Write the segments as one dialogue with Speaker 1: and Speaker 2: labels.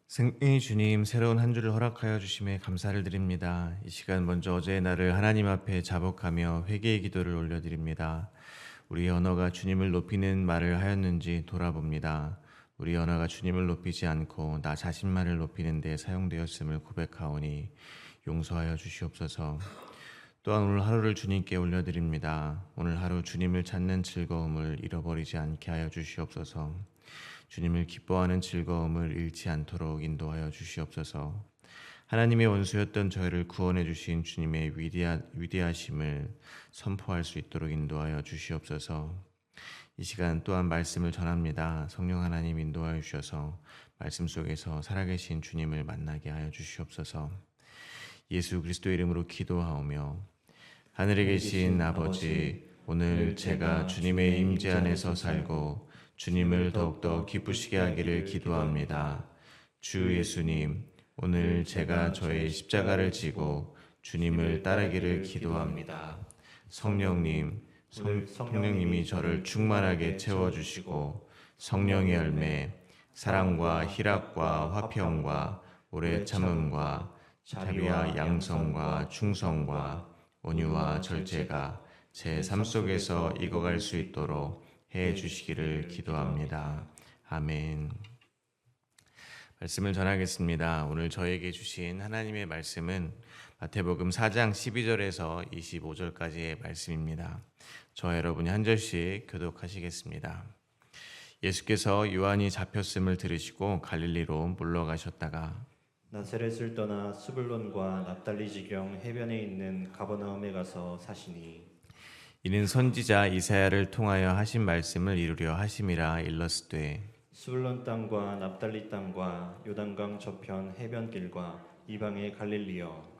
Speaker 1: 생의 주님, 새로운 한 주를 허락하여 주심에 감사를 드립니다. 이 시간 먼저 어제의 날을 하나님 앞에 자복하며 회개의 기도를 올려드립니다. 우리 언어가 주님을 높이는 말을 하였는지 돌아봅니다. 우리 언어가 주님을 높이지 않고 나 자신만을 높이는 데 사용되었음을 고백하오니 용서하여 주시옵소서. 또한 오늘 하루를 주님께 올려드립니다. 오늘 하루 주님을 찾는 즐거움을 잃어버리지 않게 하여 주시옵소서. 주님을 기뻐하는 즐거움을 잃지 않도록 인도하여 주시옵소서. 하나님의 원수였던 저희를 구원해 주신 주님의 위대하심을 선포할 수 있도록 인도하여 주시옵소서. 이 시간 또한 말씀을 전합니다. 성령 하나님 인도하여 주셔서 말씀 속에서 살아계신 주님을 만나게 하여 주시옵소서. 예수 그리스도의 이름으로 기도하오며 하늘에 계신 아버지, 오늘 제가 주님의 임재 안에서 살고 주님을 더욱더 기쁘시게 하기를 기도합니다. 주 예수님, 오늘 제가 저의 십자가를 지고 주님을 따르기를 기도합니다. 성령님, 성령님이 저를 충만하게 채워주시고 성령의 열매, 사랑과 희락과 화평과 오래 참음과 자비와 양성과 충성과 온유와 절제가 제 삶 속에서 익어갈 수 있도록 해 주시기를 기도합니다. 아멘. 말씀을 전하겠습니다. 오늘 저에게 주신 하나님의 말씀은 마태복음 4장 12절에서 25절까지의 말씀입니다. 저 여러분이 한 절씩 교독하시겠습니다. 예수께서 요한이 잡혔음을 들으시고 갈릴리로 물러가셨다가
Speaker 2: 나사렛을 떠나 스불론과 납달리 지경 해변에 있는 가버나움에 가서 사시니
Speaker 1: 이는 선지자 이사야를 통하여 하신 말씀을 이루려 하심이라 일렀으되
Speaker 2: 스불론 땅과 납달리 땅과 요단강 저편 해변길과 이방의 갈릴리여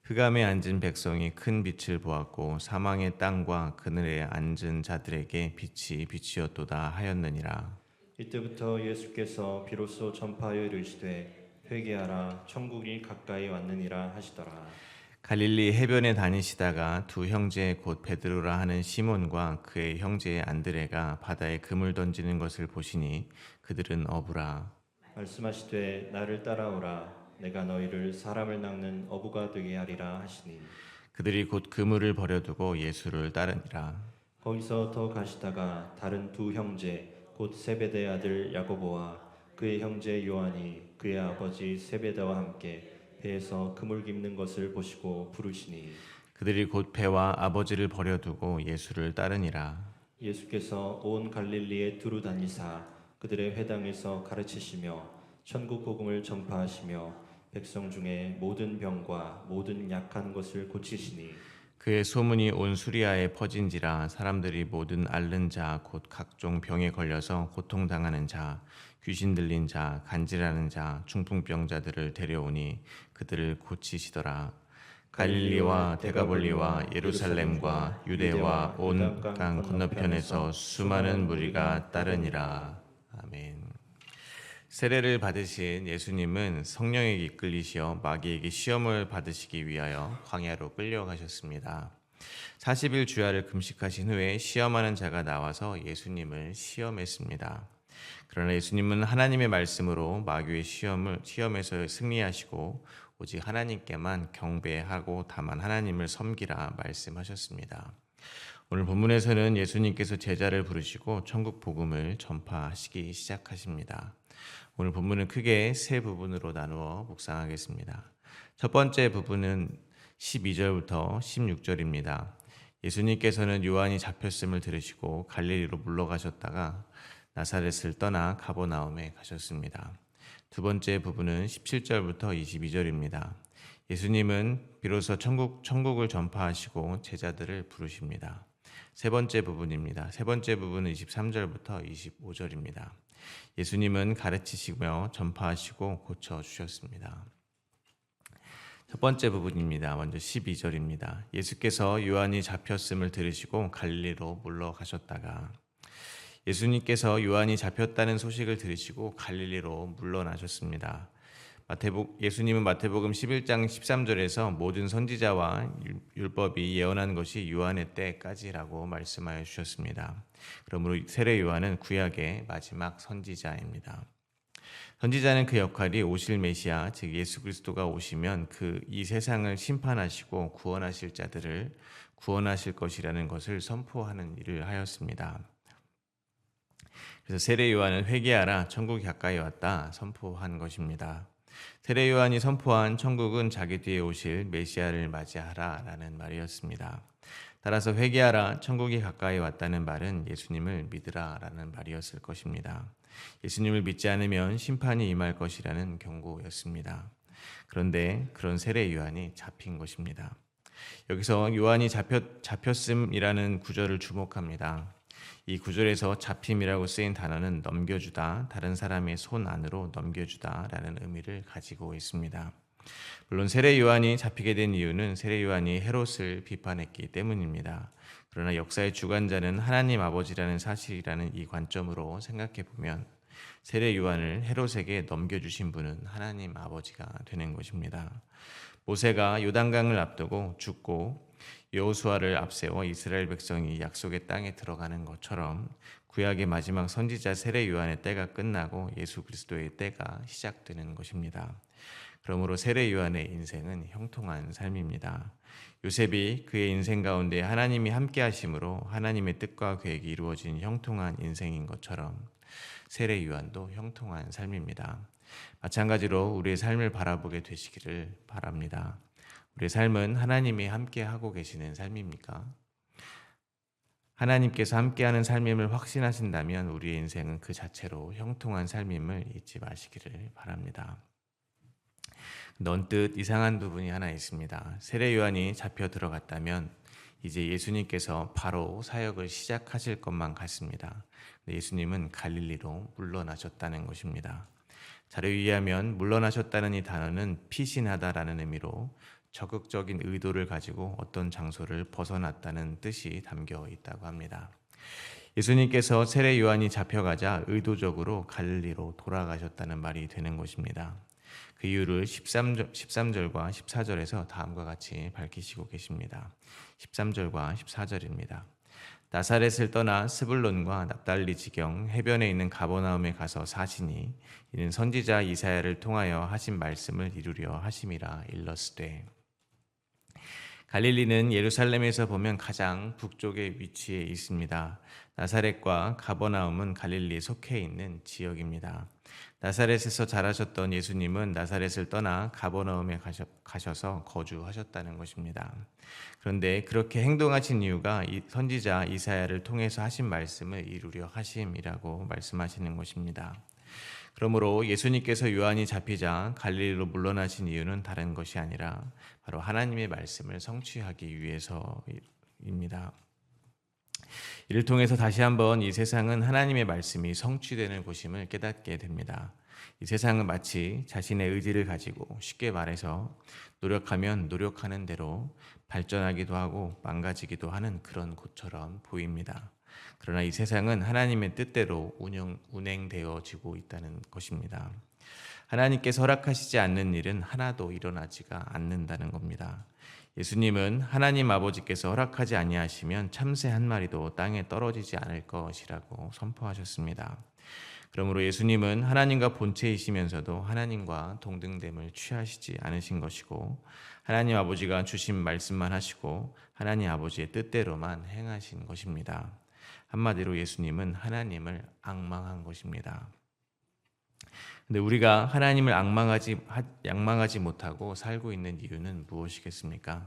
Speaker 1: 흑암에 앉은 백성이 큰 빛을 보았고 사망의 땅과 그늘에 앉은 자들에게 빛이 빛이었도다 하였느니라.
Speaker 2: 이때부터 예수께서 비로소 전파하여 이르시되 회개하라 천국이 가까이 왔느니라 하시더라.
Speaker 1: 갈릴리 해변에 다니시다가 두 형제 곧 베드로라 하는 시몬과 그의 형제 안드레가 바다에 금을 던지는 것을 보시니 그들은 어부라.
Speaker 2: 말씀하시되 나를 따라오라 내가 너희를 사람을 낚는 어부가 되게 하리라 하시니
Speaker 1: 그들이 곧 그물을 버려두고 예수를 따르니라.
Speaker 2: 거기서 더 가시다가 다른 두 형제 곧 세베대 아들 야고보와 그의 형제 요한이 그의 아버지 세베다와 함께 배에서 그물 깁는 것을 보시고 부르시니
Speaker 1: 그들이 곧 배와 아버지를 버려두고 예수를 따르니라.
Speaker 2: 예수께서 온 갈릴리에 두루 다니사 그들의 회당에서 가르치시며 천국 복음을 전파하시며 백성 중에 모든 병과 모든 약한 것을 고치시니
Speaker 1: 그의 소문이 온 수리아에 퍼진지라 사람들이 모든 앓는 자 곧 각종 병에 걸려서 고통당하는 자 귀신 들린 자 간질하는 자 중풍병자들을 데려오니 그들을 고치시더라. 갈릴리와 데가볼리와 예루살렘과 유대와 온 강 건너편에서 수많은 무리가 따르니라. 아멘. 세례를 받으신 예수님은 성령에게 이끌리시어 마귀에게 시험을 받으시기 위하여 광야로 끌려가셨습니다. 40일 주야를 금식하신 후에 시험하는 자가 나와서 예수님을 시험했습니다. 그러나 예수님은 하나님의 말씀으로 마귀의 시험에서 승리하시고 오직 하나님께만 경배하고 다만 하나님을 섬기라 말씀하셨습니다. 오늘 본문에서는 예수님께서 제자를 부르시고 천국 복음을 전파하시기 시작하십니다. 오늘 본문은 크게 세 부분으로 나누어 묵상하겠습니다. 첫 번째 부분은 12절부터 16절입니다. 예수님께서는 요한이 잡혔음을 들으시고 갈릴리로 물러가셨다가 나사렛을 떠나 가버나움에 가셨습니다. 두 번째 부분은 17절부터 22절입니다. 예수님은 비로소 천국을 전파하시고 제자들을 부르십니다. 세 번째 부분입니다. 세 번째 부분은 23절부터 25절입니다. 예수님은 가르치시며 전파하시고 고쳐주셨습니다. 첫 번째 부분입니다. 먼저 12절입니다. 예수께서 요한이 잡혔음을 들으시고 갈릴리로 물러가셨다가 예수님께서 요한이 잡혔다는 소식을 들으시고 갈릴리로 물러나셨습니다. 예수님은 마태복음 11장 13절에서 모든 선지자와 율법이 예언한 것이 요한의 때까지라고 말씀하여 주셨습니다. 그러므로 세례 요한은 구약의 마지막 선지자입니다. 선지자는 그 역할이 오실 메시아, 즉 예수 그리스도가 오시면 이 세상을 심판하시고 구원하실 자들을 구원하실 것이라는 것을 선포하는 일을 하였습니다. 그래서 세례 요한은 회개하라, 천국이 가까이 왔다 선포한 것입니다. 세례 요한이 선포한 천국은 자기 뒤에 오실 메시아를 맞이하라라는 말이었습니다. 따라서 회개하라, 천국이 가까이 왔다는 말은 예수님을 믿으라라는 말이었을 것입니다. 예수님을 믿지 않으면 심판이 임할 것이라는 경고였습니다. 그런데 그런 세례 요한이 잡힌 것입니다. 여기서 요한이 잡혔음이라는 구절을 주목합니다. 이 구절에서 잡힘이라고 쓰인 단어는 넘겨주다, 다른 사람의 손 안으로 넘겨주다라는 의미를 가지고 있습니다. 물론 세례 요한이 잡히게 된 이유는 세례 요한이 헤롯을 비판했기 때문입니다. 그러나 역사의 주관자는 하나님 아버지라는 사실이라는 이 관점으로 생각해 보면 세례 요한을 헤롯에게 넘겨주신 분은 하나님 아버지가 되는 것입니다. 모세가 요단강을 앞두고 죽고 여호수아를 앞세워 이스라엘 백성이 약속의 땅에 들어가는 것처럼 구약의 마지막 선지자 세례 요한의 때가 끝나고 예수 그리스도의 때가 시작되는 것입니다. 그러므로 세례 요한의 인생은 형통한 삶입니다. 요셉이 그의 인생 가운데 하나님이 함께 하심으로 하나님의 뜻과 계획이 이루어진 형통한 인생인 것처럼 세례 요한도 형통한 삶입니다. 마찬가지로 우리의 삶을 바라보게 되시기를 바랍니다. 우리의 삶은 하나님이 함께 하고 계시는 삶입니까? 하나님께서 함께하는 삶임을 확신하신다면 우리의 인생은 그 자체로 형통한 삶임을 잊지 마시기를 바랍니다. 넌뜻 이상한 부분이 하나 있습니다. 세례 요한이 잡혀 들어갔다면 이제 예수님께서 바로 사역을 시작하실 것만 같습니다. 예수님은 갈릴리로 물러나셨다는 것입니다. 자료에 의하면 물러나셨다는 이 단어는 피신하다라는 의미로 적극적인 의도를 가지고 어떤 장소를 벗어났다는 뜻이 담겨 있다고 합니다. 예수님께서 세례 요한이 잡혀가자 의도적으로 갈릴리로 돌아가셨다는 말이 되는 것입니다. 그 이유를 13절과 14절에서 다음과 같이 밝히시고 계십니다. 13절과 14절입니다. 나사렛을 떠나 스불론과 납달리 지경 해변에 있는 가버나움에 가서 사시니 이는 선지자 이사야를 통하여 하신 말씀을 이루려 하심이라 일렀으되. 갈릴리는 예루살렘에서 보면 가장 북쪽에 위치해 있습니다. 나사렛과 가버나움은 갈릴리에 속해 있는 지역입니다. 나사렛에서 자라셨던 예수님은 나사렛을 떠나 가버나움에 가셔서 거주하셨다는 것입니다. 그런데 그렇게 행동하신 이유가 선지자 이사야를 통해서 하신 말씀을 이루려 하심이라고 말씀하시는 것입니다. 그러므로 예수님께서 요한이 잡히자 갈릴리로 물러나신 이유는 다른 것이 아니라 바로 하나님의 말씀을 성취하기 위해서입니다. 이를 통해서 다시 한번 이 세상은 하나님의 말씀이 성취되는 곳임을 깨닫게 됩니다. 이 세상은 마치 자신의 의지를 가지고 쉽게 말해서 노력하면 노력하는 대로 발전하기도 하고 망가지기도 하는 그런 곳처럼 보입니다. 그러나 이 세상은 하나님의 뜻대로 운행되어지고 있다는 것입니다. 하나님께서 허락하시지 않는 일은 하나도 일어나지가 않는다는 겁니다. 예수님은 하나님 아버지께서 허락하지 아니하시면 참새 한 마리도 땅에 떨어지지 않을 것이라고 선포하셨습니다. 그러므로 예수님은 하나님과 본체이시면서도 하나님과 동등됨을 취하시지 않으신 것이고 하나님 아버지가 주신 말씀만 하시고 하나님 아버지의 뜻대로만 행하신 것입니다. 한마디로 예수님은 하나님을 앙망한 것입니다. 근데 우리가 하나님을 앙망하지 못하고 살고 있는 이유는 무엇이겠습니까?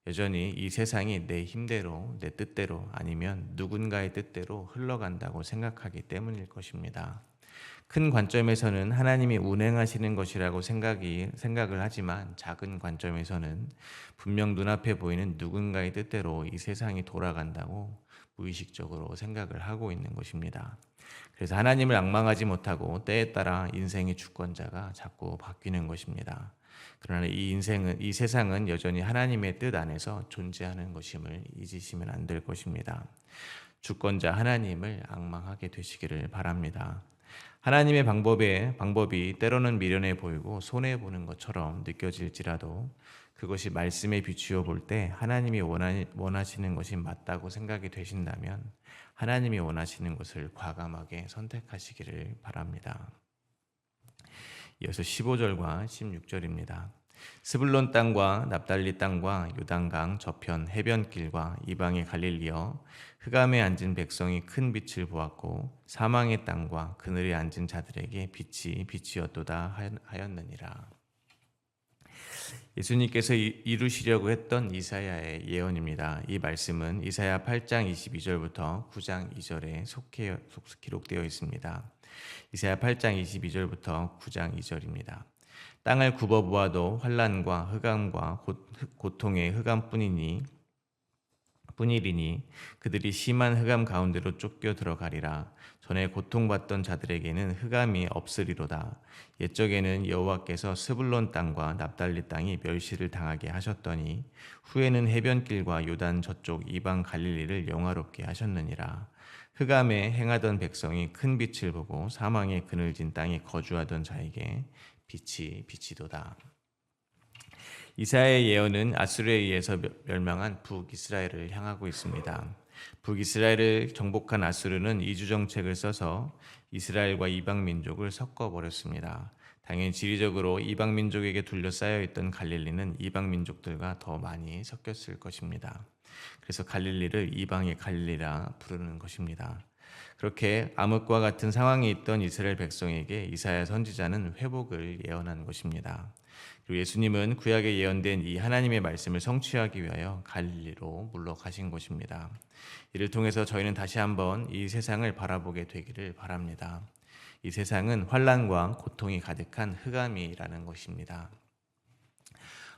Speaker 1: 여전히 이 세상이 내 힘대로, 내 뜻대로 아니면 누군가의 뜻대로 흘러간다고 생각하기 때문일 것입니다. 큰 관점에서는 하나님이 운행하시는 것이라고 생각을 하지만 작은 관점에서는 분명 눈앞에 보이는 누군가의 뜻대로 이 세상이 돌아간다고 무의식적으로 생각을 하고 있는 것입니다. 그래서 하나님을 앙망하지 못하고 때에 따라 인생의 주권자가 자꾸 바뀌는 것입니다. 그러나 이 세상은 여전히 하나님의 뜻 안에서 존재하는 것임을 잊으시면 안 될 것입니다. 주권자 하나님을 앙망하게 되시기를 바랍니다. 하나님의 방법이 때로는 미련해 보이고 손해 보는 것처럼 느껴질지라도 그것이 말씀에 비추어 볼 때 하나님이 원하시는 것이 맞다고 생각이 되신다면 하나님이 원하시는 것을 과감하게 선택하시기를 바랍니다. 이어서 15절과 16절입니다. 스불론 땅과 납달리 땅과 요단강 저편 해변길과 이방의 갈릴리여, 흑암에 앉은 백성이 큰 빛을 보았고 사망의 땅과 그늘에 앉은 자들에게 빛이 빛이었도다 하였느니라. 예수님께서 이루시려고 했던 이사야의 예언입니다. 이 말씀은 이사야 8장 22절부터 9장 2절에 기록되어 있습니다. 이사야 8장 22절부터 9장 2절입니다. 땅을 굽어보아도 환난과 흑암과 고통의 흑암뿐이니 그들이 심한 흑암 가운데로 쫓겨 들어가리라. 전에 고통받던 자들에게는 흑암이 없으리로다. 옛적에는 여호와께서 스불론 땅과 납달리 땅이 멸시를 당하게 하셨더니 후에는 해변길과 요단 저쪽 이방 갈릴리를 영화롭게 하셨느니라. 흑암에 행하던 백성이 큰 빛을 보고 사망의 그늘진 땅에 거주하던 자에게 빛이 비치도다. 이사야의 예언은 아수르에 의해서 멸망한 북이스라엘을 향하고 있습니다. 북이스라엘을 정복한 아수르는 이주 정책을 써서 이스라엘과 이방 민족을 섞어버렸습니다. 당연히 지리적으로 이방 민족에게 둘러싸여 있던 갈릴리는 이방 민족들과 더 많이 섞였을 것입니다. 그래서 갈릴리를 이방의 갈릴리라 부르는 것입니다. 그렇게 암흑과 같은 상황에 있던 이스라엘 백성에게 이사야 선지자는 회복을 예언한 것입니다. 그리고 예수님은 구약에 예언된 이 하나님의 말씀을 성취하기 위하여 갈릴리로 물러가신 것입니다. 이를 통해서 저희는 다시 한번 이 세상을 바라보게 되기를 바랍니다. 이 세상은 환난과 고통이 가득한 흑암이라는 것입니다.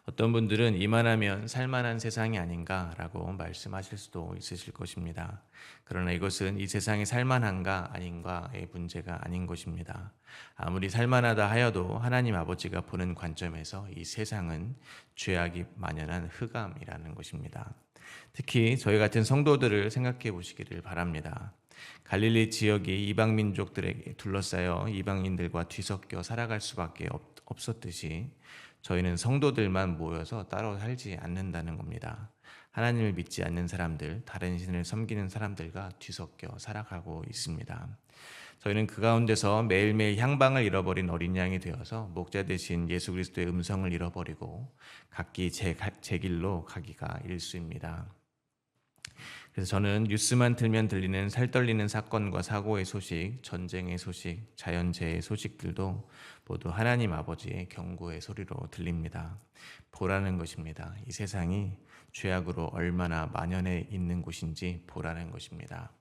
Speaker 1: 어떤 분들은 이만하면 살만한 세상이 아닌가라고 말씀하실 수도 있으실 것입니다. 그러나 이것은 이 세상이 살만한가 아닌가의 문제가 아닌 것입니다. 아무리 살만하다 하여도 하나님 아버지가 보는 관점에서 이 세상은 죄악이 만연한 흑암이라는 것입니다. 특히 저희 같은 성도들을 생각해 보시기를 바랍니다. 갈릴리 지역이 이방 민족들에게 둘러싸여 이방인들과 뒤섞여 살아갈 수밖에 없었듯이 저희는 성도들만 모여서 따로 살지 않는다는 겁니다. 하나님을 믿지 않는 사람들, 다른 신을 섬기는 사람들과 뒤섞여 살아가고 있습니다. 저희는 그 가운데서 매일매일 향방을 잃어버린 어린 양이 되어서 목자 되신 예수 그리스도의 음성을 잃어버리고 각기 제 길로 가기가 일쑤입니다. 그래서 저는 뉴스만 틀면 들리는 살떨리는 사건과 사고의 소식, 전쟁의 소식, 자연재해의 소식들도 모두 하나님 아버지의 경고의 소리로 들립니다. 보라는 것입니다. 이 세상이 죄악으로 얼마나 만연해 있는 곳인지 보라는 것입니다.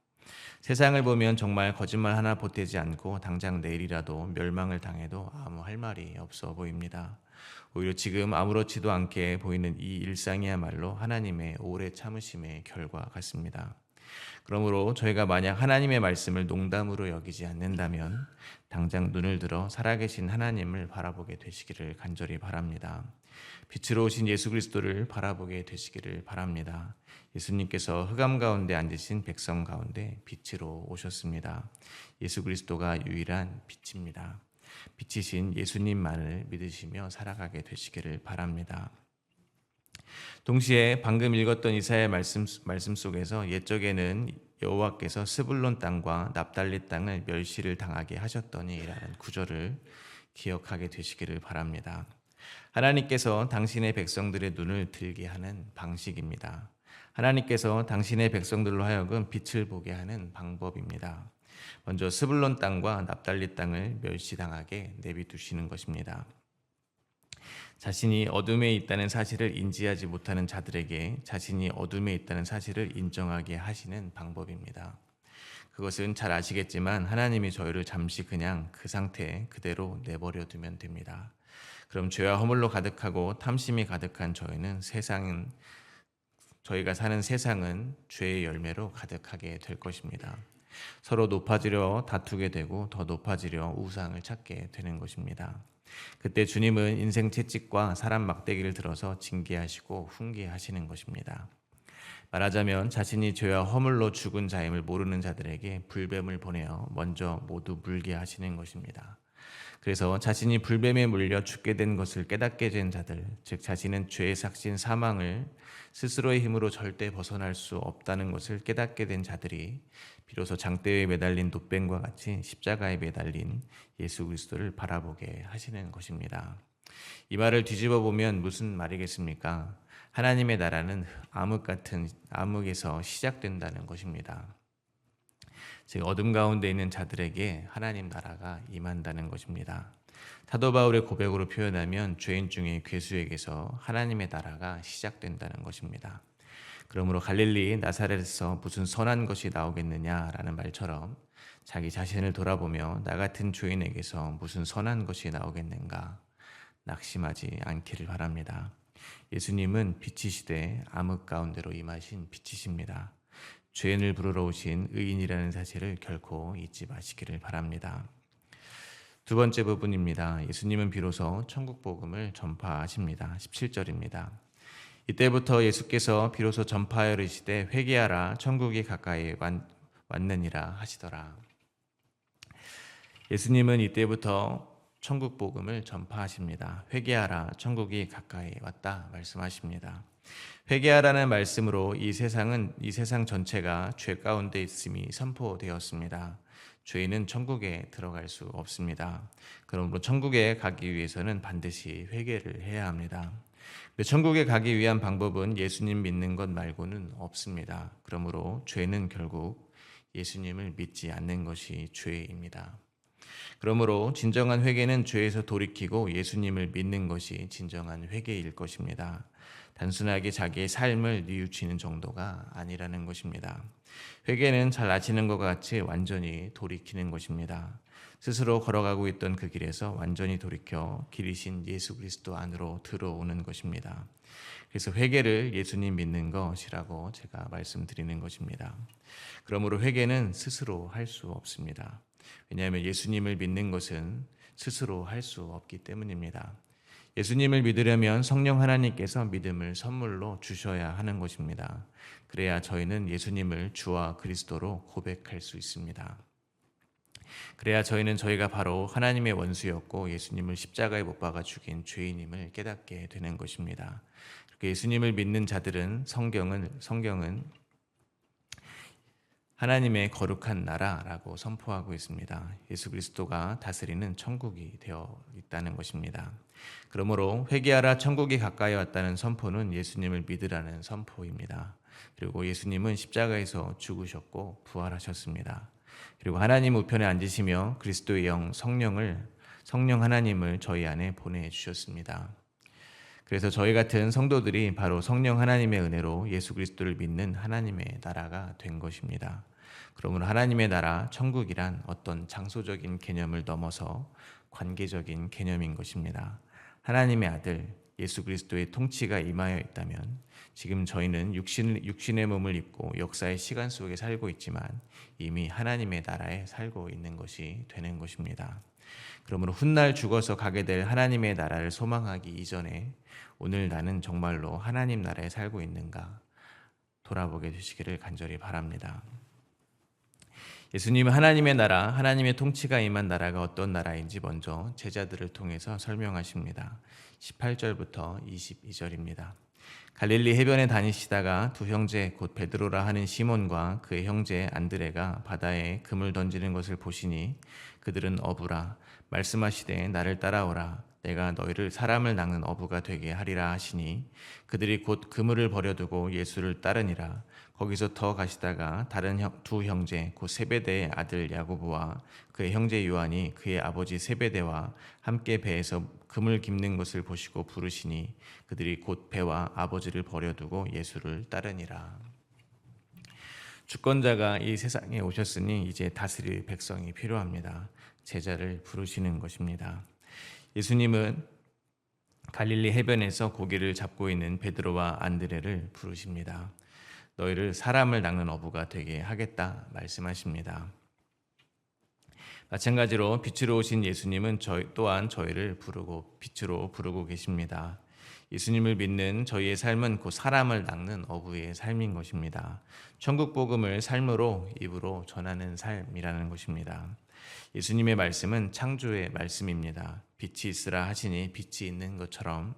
Speaker 1: 세상을 보면 정말 거짓말 하나 보태지 않고 당장 내일이라도 멸망을 당해도 아무 할 말이 없어 보입니다. 오히려 지금 아무렇지도 않게 보이는 이 일상이야말로 하나님의 오래 참으심의 결과 같습니다. 그러므로 저희가 만약 하나님의 말씀을 농담으로 여기지 않는다면 당장 눈을 들어 살아계신 하나님을 바라보게 되시기를 간절히 바랍니다. 빛으로 오신 예수 그리스도를 바라보게 되시기를 바랍니다. 예수님께서 흑암 가운데 앉으신 백성 가운데 빛으로 오셨습니다. 예수 그리스도가 유일한 빛입니다. 빛이신 예수님만을 믿으시며 살아가게 되시기를 바랍니다. 동시에 방금 읽었던 이사야의 말씀 속에서 옛적에는 여호와께서 스불론 땅과 납달리 땅을 멸시를 당하게 하셨더니라는 구절을 기억하게 되시기를 바랍니다. 하나님께서 당신의 백성들의 눈을 들게 하는 방식입니다. 하나님께서 당신의 백성들로 하여금 빛을 보게 하는 방법입니다. 먼저 스불론 땅과 납달리 땅을 멸시당하게 내비두시는 것입니다. 자신이 어둠에 있다는 사실을 인지하지 못하는 자들에게 자신이 어둠에 있다는 사실을 인정하게 하시는 방법입니다. 그것은 잘 아시겠지만 하나님이 저희를 잠시 그냥 그 상태 그대로 내버려 두면 됩니다. 그럼 죄와 허물로 가득하고 탐심이 가득한 저희가 사는 세상은 죄의 열매로 가득하게 될 것입니다. 서로 높아지려 다투게 되고 더 높아지려 우상을 찾게 되는 것입니다. 그때 주님은 인생 채찍과 사람 막대기를 들어서 징계하시고 훈계하시는 것입니다. 말하자면 자신이 죄와 허물로 죽은 자임을 모르는 자들에게 불뱀을 보내어 먼저 모두 물게 하시는 것입니다. 그래서 자신이 불뱀에 물려 죽게 된 것을 깨닫게 된 자들, 즉 자신은 죄의 삭신 사망을 스스로의 힘으로 절대 벗어날 수 없다는 것을 깨닫게 된 자들이 비로소 장대에 매달린 놋뱀과 같이 십자가에 매달린 예수 그리스도를 바라보게 하시는 것입니다. 이 말을 뒤집어 보면 무슨 말이겠습니까? 하나님의 나라는 암흑 같은 암흑에서 시작된다는 것입니다. 즉 어둠 가운데 있는 자들에게 하나님 나라가 임한다는 것입니다. 사도 바울의 고백으로 표현하면 죄인 중에 괴수에게서 하나님의 나라가 시작된다는 것입니다. 그러므로 갈릴리 나사렛에서 무슨 선한 것이 나오겠느냐라는 말처럼 자기 자신을 돌아보며 나 같은 죄인에게서 무슨 선한 것이 나오겠는가 낙심하지 않기를 바랍니다. 예수님은 빛이시되 암흑 가운데로 임하신 빛이십니다. 죄인을 부르러 오신 의인이라는 사실을 결코 잊지 마시기를 바랍니다. 두 번째 부분입니다. 예수님은 비로소 천국 복음을 전파하십니다. 17절입니다. 이때부터 예수께서 비로소 전파하여 이르시되 회개하라 천국이 가까이 왔느니라 하시더라. 예수님은 이때부터 천국 복음을 전파하십니다. 회개하라 천국이 가까이 왔다 말씀하십니다. 회개하라는 말씀으로 이 세상 전체가 죄 가운데 있음이 선포되었습니다. 죄인은 천국에 들어갈 수 없습니다. 그러므로 천국에 가기 위해서는 반드시 회개를 해야 합니다. 천국에 가기 위한 방법은 예수님 믿는 것 말고는 없습니다. 그러므로 죄는 결국 예수님을 믿지 않는 것이 죄입니다. 그러므로 진정한 회개는 죄에서 돌이키고 예수님을 믿는 것이 진정한 회개일 것입니다. 단순하게 자기의 삶을 뉘우치는 정도가 아니라는 것입니다. 회개는 잘 아시는 것 같이 완전히 돌이키는 것입니다. 스스로 걸어가고 있던 그 길에서 완전히 돌이켜 길이신 예수 그리스도 안으로 들어오는 것입니다. 그래서 회개를 예수님 믿는 것이라고 제가 말씀드리는 것입니다. 그러므로 회개는 스스로 할 수 없습니다. 왜냐하면 예수님을 믿는 것은 스스로 할 수 없기 때문입니다. 예수님을 믿으려면 성령 하나님께서 믿음을 선물로 주셔야 하는 것입니다. 그래야 저희는 예수님을 주와 그리스도로 고백할 수 있습니다. 그래야 저희는 저희가 바로 하나님의 원수였고 예수님을 십자가에 못 박아 죽인 죄인임을 깨닫게 되는 것입니다. 예수님을 믿는 자들은 성경은 하나님의 거룩한 나라라고 선포하고 있습니다. 예수 그리스도가 다스리는 천국이 되어 있다는 것입니다. 그러므로 회개하라 천국이 가까이 왔다는 선포는 예수님을 믿으라는 선포입니다. 그리고 예수님은 십자가에서 죽으셨고 부활하셨습니다. 그리고 하나님 우편에 앉으시며 그리스도의 영 성령 하나님을 저희 안에 보내주셨습니다. 그래서 저희 같은 성도들이 바로 성령 하나님의 은혜로 예수 그리스도를 믿는 하나님의 나라가 된 것입니다. 그러므로 하나님의 나라, 천국이란 어떤 장소적인 개념을 넘어서 관계적인 개념인 것입니다. 하나님의 아들 예수 그리스도의 통치가 임하여 있다면 지금 저희는 육신의 몸을 입고 역사의 시간 속에 살고 있지만 이미 하나님의 나라에 살고 있는 것이 되는 것입니다. 그러므로 훗날 죽어서 가게 될 하나님의 나라를 소망하기 이전에 오늘 나는 정말로 하나님 나라에 살고 있는가 돌아보게 되시기를 간절히 바랍니다. 예수님은 하나님의 나라, 하나님의 통치가 임한 나라가 어떤 나라인지 먼저 제자들을 통해서 설명하십니다. 18절부터 22절입니다. 갈릴리 해변에 다니시다가 두 형제 곧 베드로라 하는 시몬과 그의 형제 안드레가 바다에 금을 던지는 것을 보시니 그들은 어부라 말씀하시되 나를 따라오라 내가 너희를 사람을 낚는 어부가 되게 하리라 하시니 그들이 곧 그물을 버려두고 예수를 따르니라. 거기서 더 가시다가 다른 두 형제 곧 세베대의 아들 야고보와 그의 형제 요한이 그의 아버지 세베대와 함께 배에서 금을 깁는 것을 보시고 부르시니 그들이 곧 배와 아버지를 버려두고 예수를 따르니라. 주권자가 이 세상에 오셨으니 이제 다스릴 백성이 필요합니다. 제자를 부르시는 것입니다. 예수님은 갈릴리 해변에서 고기를 잡고 있는 베드로와 안드레를 부르십니다. 너희를 사람을 낚는 어부가 되게 하겠다 말씀하십니다. 마찬가지로 빛으로 오신 예수님은 또한 저희를 빛으로 부르고 계십니다. 예수님을 믿는 저희의 삶은 곧 사람을 낚는 어부의 삶인 것입니다. 천국 복음을 삶으로 입으로 전하는 삶이라는 것입니다. 예수님의 말씀은 창조의 말씀입니다. 빛이 있으라 하시니 빛이 있는 것처럼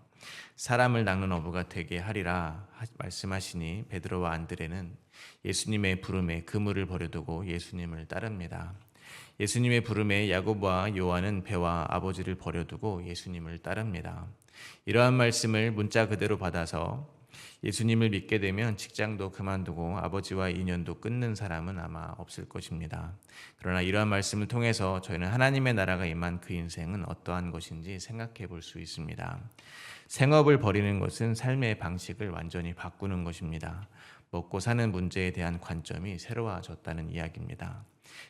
Speaker 1: 사람을 낚는 어부가 되게 하리라 말씀하시니 베드로와 안드레는 예수님의 부름에 그물을 버려두고 예수님을 따릅니다. 예수님의 부름에 야고보와 요한은 배와 아버지를 버려두고 예수님을 따릅니다. 이러한 말씀을 문자 그대로 받아서 예수님을 믿게 되면 직장도 그만두고 아버지와 인연도 끊는 사람은 아마 없을 것입니다. 그러나 이러한 말씀을 통해서 저희는 하나님의 나라가 임한 그 인생은 어떠한 것인지 생각해 볼 수 있습니다. 생업을 버리는 것은 삶의 방식을 완전히 바꾸는 것입니다. 먹고 사는 문제에 대한 관점이 새로워졌다는 이야기입니다.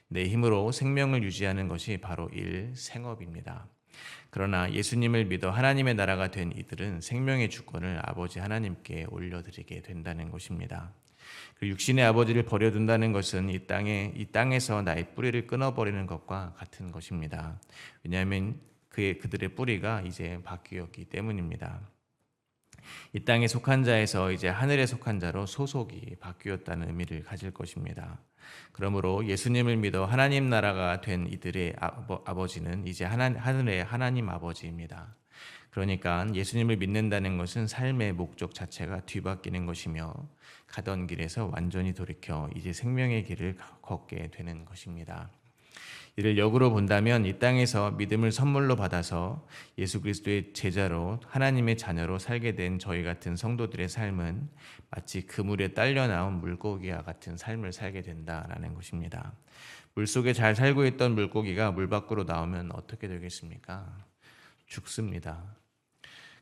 Speaker 1: 내 힘으로 생명을 유지하는 것이 바로 생업입니다. 그러나 예수님을 믿어 하나님의 나라가 된 이들은 생명의 주권을 아버지 하나님께 올려드리게 된다는 것입니다. 그 육신의 아버지를 버려둔다는 것은 이 땅에서 나의 뿌리를 끊어버리는 것과 같은 것입니다. 왜냐하면 그들의 뿌리가 이제 바뀌었기 때문입니다. 이 땅에 속한 자에서 이제 하늘에 속한 자로 소속이 바뀌었다는 의미를 가질 것입니다. 그러므로 예수님을 믿어 하나님 나라가 된 이들의 아버지는 이제 하늘의 하나님 아버지입니다. 그러니까 예수님을 믿는다는 것은 삶의 목적 자체가 뒤바뀌는 것이며 가던 길에서 완전히 돌이켜 이제 생명의 길을 걷게 되는 것입니다. 이를 역으로 본다면 이 땅에서 믿음을 선물로 받아서 예수 그리스도의 제자로 하나님의 자녀로 살게 된 저희 같은 성도들의 삶은 마치 그물에 딸려 나온 물고기와 같은 삶을 살게 된다라는 것입니다. 물속에 잘 살고 있던 물고기가 물 밖으로 나오면 어떻게 되겠습니까? 죽습니다.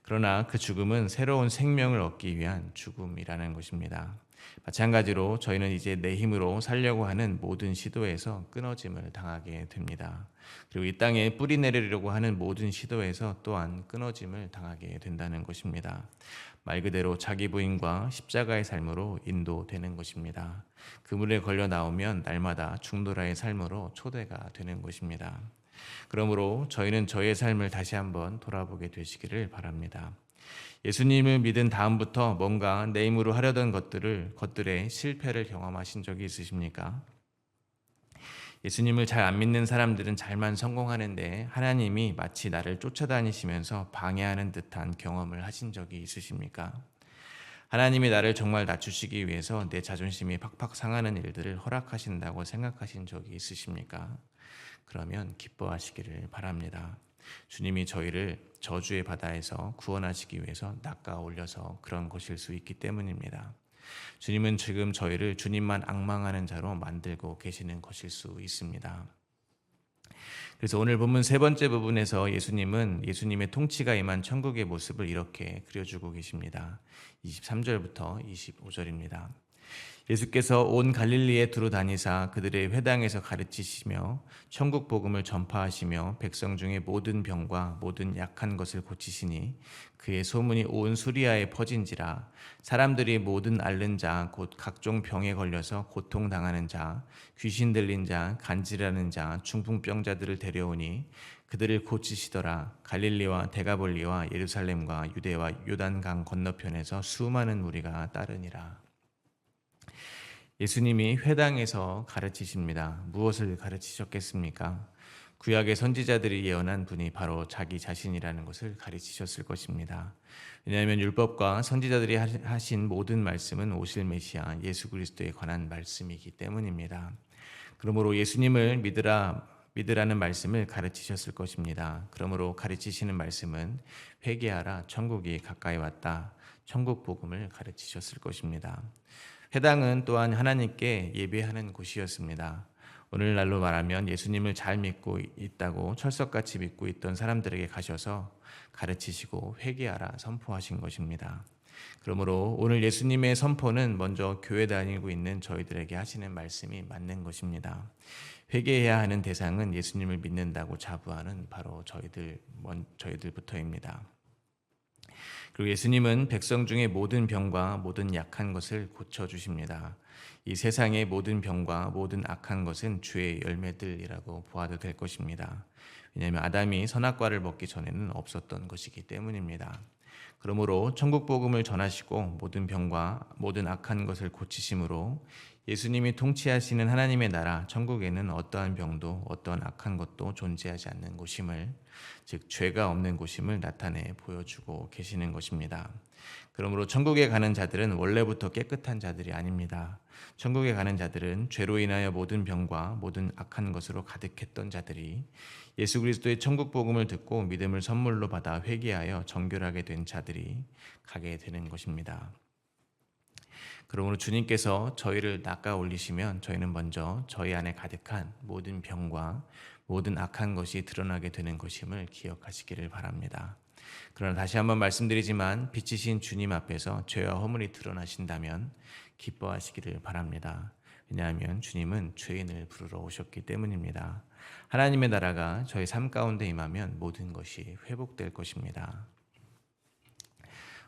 Speaker 1: 그러나 그 죽음은 새로운 생명을 얻기 위한 죽음이라는 것입니다. 마찬가지로 저희는 이제 내 힘으로 살려고 하는 모든 시도에서 끊어짐을 당하게 됩니다. 그리고 이 땅에 뿌리 내리려고 하는 모든 시도에서 또한 끊어짐을 당하게 된다는 것입니다. 말 그대로 자기 부인과 십자가의 삶으로 인도되는 것입니다. 그물에 걸려 나오면 날마다 중도라의 삶으로 초대가 되는 것입니다. 그러므로 저희는 저희의 삶을 다시 한번 돌아보게 되시기를 바랍니다. 예수님을 믿은 다음부터 뭔가 내 힘으로 하려던 것들의 실패를 경험하신 적이 있으십니까? 예수님을 잘 안 믿는 사람들은 잘만 성공하는데 하나님이 마치 나를 쫓아다니시면서 방해하는 듯한 경험을 하신 적이 있으십니까? 하나님이 나를 정말 낮추시기 위해서 내 자존심이 팍팍 상하는 일들을 허락하신다고 생각하신 적이 있으십니까? 그러면 기뻐하시기를 바랍니다. 주님이 저희를 저주의 바다에서 구원하시기 위해서 낚아 올려서 그런 것일 수 있기 때문입니다. 주님은 지금 저희를 주님만 앙망하는 자로 만들고 계시는 것일 수 있습니다. 그래서 오늘 본문 세 번째 부분에서 예수님은 예수님의 통치가 임한 천국의 모습을 이렇게 그려주고 계십니다. 23절부터 25절입니다. 예수께서 온 갈릴리에 두루 다니사 그들의 회당에서 가르치시며 천국 복음을 전파하시며 백성 중에 모든 병과 모든 약한 것을 고치시니 그의 소문이 온 수리아에 퍼진지라. 사람들이 모든 앓는 자 곧 각종 병에 걸려서 고통당하는 자 귀신 들린 자 간질하는 자 중풍병자들을 데려오니 그들을 고치시더라. 갈릴리와 데가볼리와 예루살렘과 유대와 요단강 건너편에서 수많은 무리가 따르니라. 예수님이 회당에서 가르치십니다. 무엇을 가르치셨겠습니까? 구약의 선지자들이 예언한 분이 바로 자기 자신이라는 것을 가르치셨을 것입니다. 왜냐하면 율법과 선지자들이 하신 모든 말씀은 오실 메시아 예수 그리스도에 관한 말씀이기 때문입니다. 그러므로 예수님을 믿으라는 말씀을 가르치셨을 것입니다. 그러므로 가르치시는 말씀은 회개하라, 천국이 가까이 왔다, 천국 복음을 가르치셨을 것입니다. 회당은 또한 하나님께 예배하는 곳이었습니다. 오늘날로 말하면 예수님을 잘 믿고 있다고 철석같이 믿고 있던 사람들에게 가셔서 가르치시고 회개하라 선포하신 것입니다. 그러므로 오늘 예수님의 선포는 먼저 교회 다니고 있는 저희들에게 하시는 말씀이 맞는 것입니다. 회개해야 하는 대상은 예수님을 믿는다고 자부하는 바로 저희들부터입니다. 그리고 예수님은 백성 중에 모든 병과 모든 약한 것을 고쳐주십니다. 이 세상의 모든 병과 모든 악한 것은 주의 열매들이라고 보아도 될 것입니다. 왜냐하면 아담이 선악과를 먹기 전에는 없었던 것이기 때문입니다. 그러므로 천국 복음을 전하시고 모든 병과 모든 악한 것을 고치심으로 예수님이 통치하시는 하나님의 나라 천국에는 어떠한 병도 어떠한 악한 것도 존재하지 않는 곳임을, 즉 죄가 없는 곳임을 나타내 보여주고 계시는 것입니다. 그러므로 천국에 가는 자들은 원래부터 깨끗한 자들이 아닙니다. 천국에 가는 자들은 죄로 인하여 모든 병과 모든 악한 것으로 가득했던 자들이 예수 그리스도의 천국 복음을 듣고 믿음을 선물로 받아 회개하여 정결하게 된 자들이 가게 되는 것입니다. 그러므로 주님께서 저희를 낚아 올리시면 저희는 먼저 저희 안에 가득한 모든 병과 모든 악한 것이 드러나게 되는 것임을 기억하시기를 바랍니다. 그러나 다시 한번 말씀드리지만 빛이신 주님 앞에서 죄와 허물이 드러나신다면 기뻐하시기를 바랍니다. 왜냐하면 주님은 죄인을 부르러 오셨기 때문입니다. 하나님의 나라가 저희 삶 가운데 임하면 모든 것이 회복될 것입니다.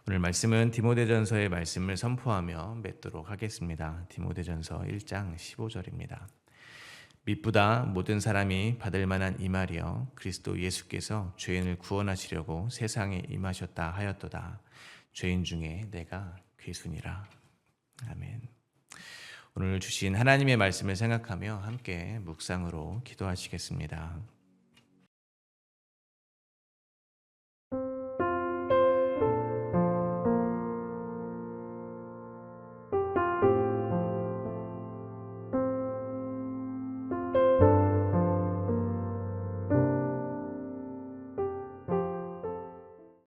Speaker 1: 오늘 말씀은 디모데전서의 말씀을 선포하며 맺도록 하겠습니다. 디모데전서 1장 15절입니다. 밑보다 모든 사람이 받을 만한 이 말이여 그리스도 예수께서 죄인을 구원하시려고 세상에 임하셨다 하였도다. 죄인 중에 내가 괴순이라. 아멘. 오늘 주신 하나님의 말씀을 생각하며 함께 묵상으로 기도하시겠습니다.